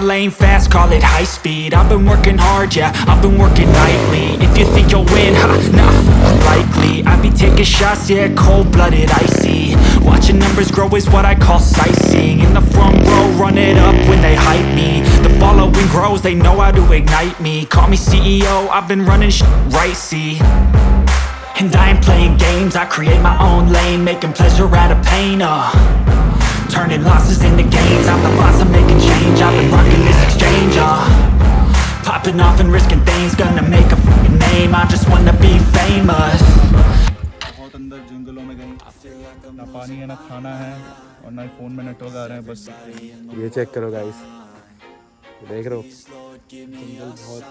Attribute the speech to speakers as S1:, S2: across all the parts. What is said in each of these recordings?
S1: lane fast, call it high speed. I've been working hard, yeah, I've been working nightly. If you think you'll win, ha, nah, unlikely. I be taking shots, yeah, cold-blooded, icy. Watching numbers grow is what I call sightseeing. In the front row, run it up when they hype me. The following grows, they know how to ignite me. Call me CEO, I've been running right, see. And I ain't playing games, I create my own lane, making pleasure out of pain, turning losses into gains. I'm the boss, I'm making change, I've been rocking this exchange, popping off and risking things, gonna make a fucking name, I just wanna be famous.
S2: बहुत अंदर जंगलों में गए, ना पानी है, ना खाना है, और ना फ़ोन में नेटवर्क आ रहे हैं, बस
S3: ये चेक करो गाइस, देख रहे हो
S2: जंगल बहुत।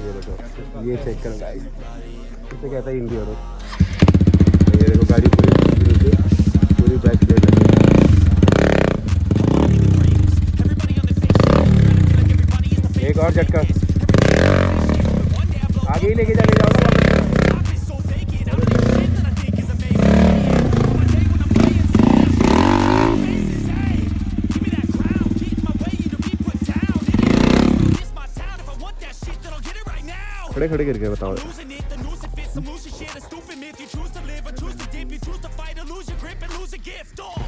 S3: ये देखो, ये चेक करो गाइस, इसे कहता है इंडियो। ये देखो गाड़ी पूरी बैक ले लगी है। एक और झटका, आगे ही लेके जाओ ना। खड़े खड़े गिर गए, बताओ।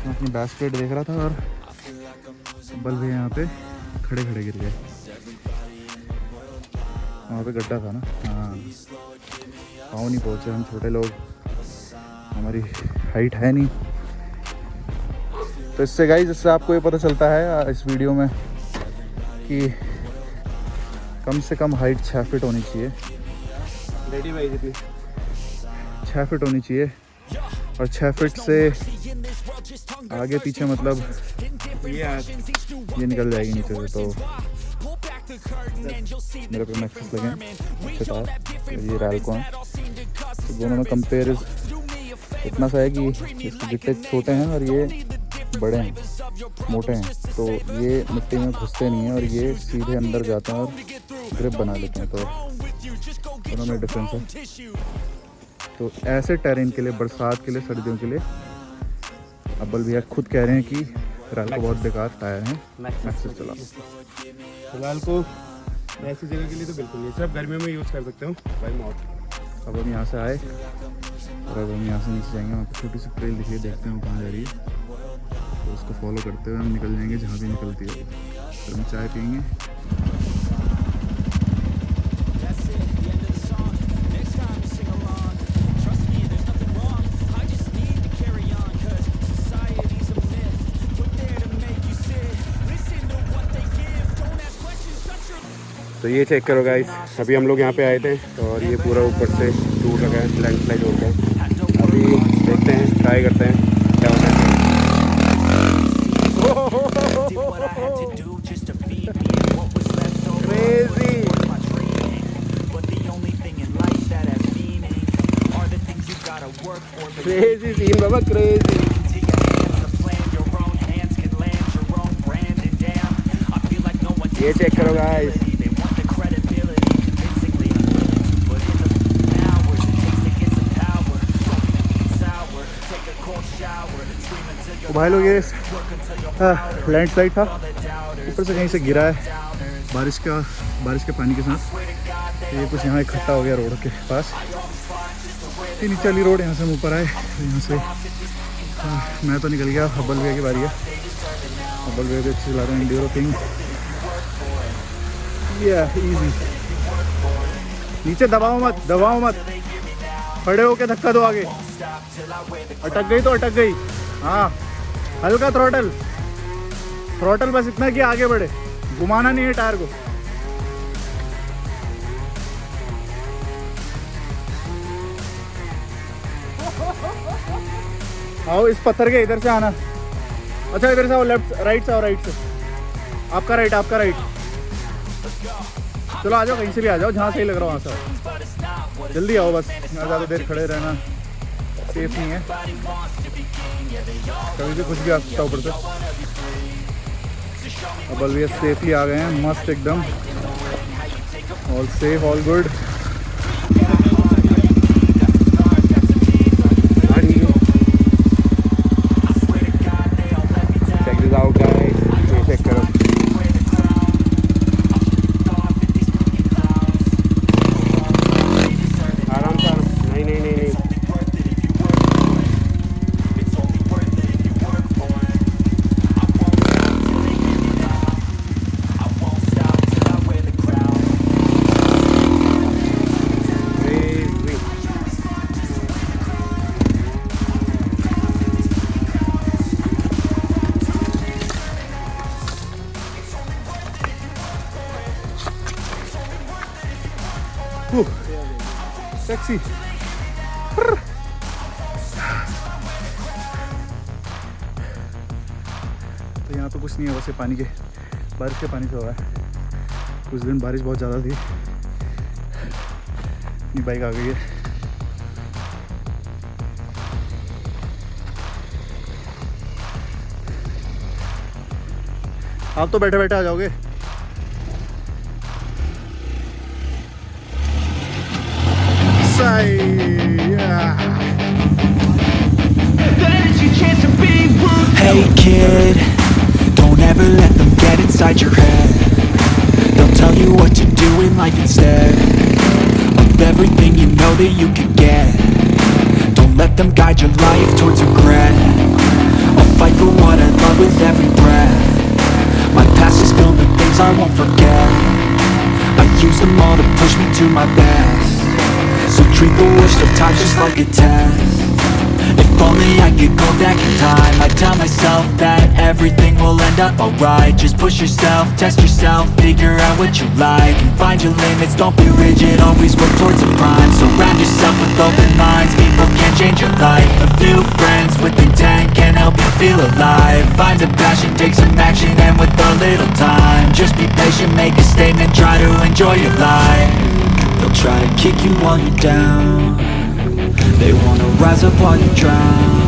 S3: अपनी बास्केट देख रहा था और बल भी यहाँ पे खड़े खड़े गिर गए। वहाँ पे गड्ढा था ना, हाँ, पाँव नहीं पहुँचे हम छोटे लोग, हमारी हाइट है नहीं। तो इससे गाइस, इससे आपको ये पता चलता है इस वीडियो में कि कम से कम हाइट 6 फीट होनी चाहिए।
S2: रेडी भाई जितनी
S3: 6 फीट होनी चाहिए, और 6 फीट से आगे पीछे मतलब ये निकल जाएगी नीचे से। तो मेरे पे मैक्सिस लगे अच्छे टायर, ये रैलकॉन, तो दोनों में कंपेयर इतना सा है कि इसके गिट्टे छोटे हैं और ये बड़े हैं, मोटे हैं, तो ये मिट्टी में घुसते नहीं हैं और ये सीधे अंदर जाते हैं और ग्रिप बना लेते हैं। तो दोनों में डिफरेंस है। तो ऐसे टेरेन के लिए, बरसात के लिए, सर्दियों के लिए अब्बल भैया खुद कह रहे हैं कि रैलको बहुत बेकार टायर हैं, मैक्सिस चला।
S2: फिलहाल को ऐसी जगह के लिए तो बिल्कुल नहीं, सिर्फ गर्मियों में यूज़ कर सकते हो बाई माउथ।
S3: अब हम यहाँ से आए और अब हम यहाँ से नीचे जाएंगे। वहाँ पर छोटी सी ट्रेल दिखिए, देखते हैं कहाँ जा रही है, तो उसको फॉलो करते हुए हम निकल जाएंगे जहाँ भी निकलती है। फिर हम चाय पियेंगे। तो ये चेक करो गाइस, अभी हम लोग यहाँ पे आए थे और ये पूरा ऊपर से टूट लगा है, लैंडस्लाइड हो गया है। अभी देखते हैं, ट्राई करते हैं क्या होता है। क्रेजी सीन बाबा, क्रेजी। ये चेक करो गाइस, भाई लोग ये लैंडस्लाइड था, ऊपर से कहीं से गिरा है बारिश के पानी के साथ। तो ये कुछ यहाँ इकट्ठा हो गया रोड के पास। ये नीचे वाली रोड, यहाँ से हम ऊपर आए, यहाँ से मैं तो निकल गया। हब्बल भैया की बारी है। हब्बल भैया भी अच्छी चला रहे हैं एंड्यूरो किंग। इजी, नीचे दबाओ मत, खड़े होके धक्का दो आगे। अटक गई तो अटक गई, हाँ, हल्का थ्रोटल बस इतना कि आगे बढ़े, घुमाना नहीं है टायर को। आओ इस पत्थर के इधर से आना। अच्छा इधर से आओ, राइट से आओ, राइट से। आपका राइट। चलो आ जाओ, कहीं से भी आ जाओ, जहाँ सही लग रहा हो वहाँ से। जल्दी आओ बस, ना ज़्यादा देर खड़े रहना सेफ नहीं है, कभी भी कुछ भी आ सकता ऊपर से। अब भैया सेफली आ गए हैं, मस्त एकदम, all safe, all good. Taxi. तो यहाँ तो कुछ नहीं है, बस ये पानी के, बारिश के पानी से हो रहा है। कुछ दिन बारिश बहुत ज़्यादा थी। ये बाइक आ गई है। आप तो बैठे बैठे आ जाओगे।
S1: Hey kid, don't ever let them get inside your head. They'll tell you what to do in life instead of everything you know that you could get. Don't let them guide your life towards regret. I'll fight for what I love with every breath. My past is filled with things I won't forget. I use them all to push me to my best. So treat the worst of times just like a test. If only I could go back in time, I'd tell myself that everything will end up alright. Just push yourself, test yourself, figure out what you like, and find your limits, don't be rigid, always work towards a prime. Surround yourself with open minds, people can change your life. A few friends with intent can help you feel alive. Find a passion, take some action, and with a little time, just be patient, make a statement, try to enjoy your life. They'll try to kick you while you're down, they wanna rise up while you drown.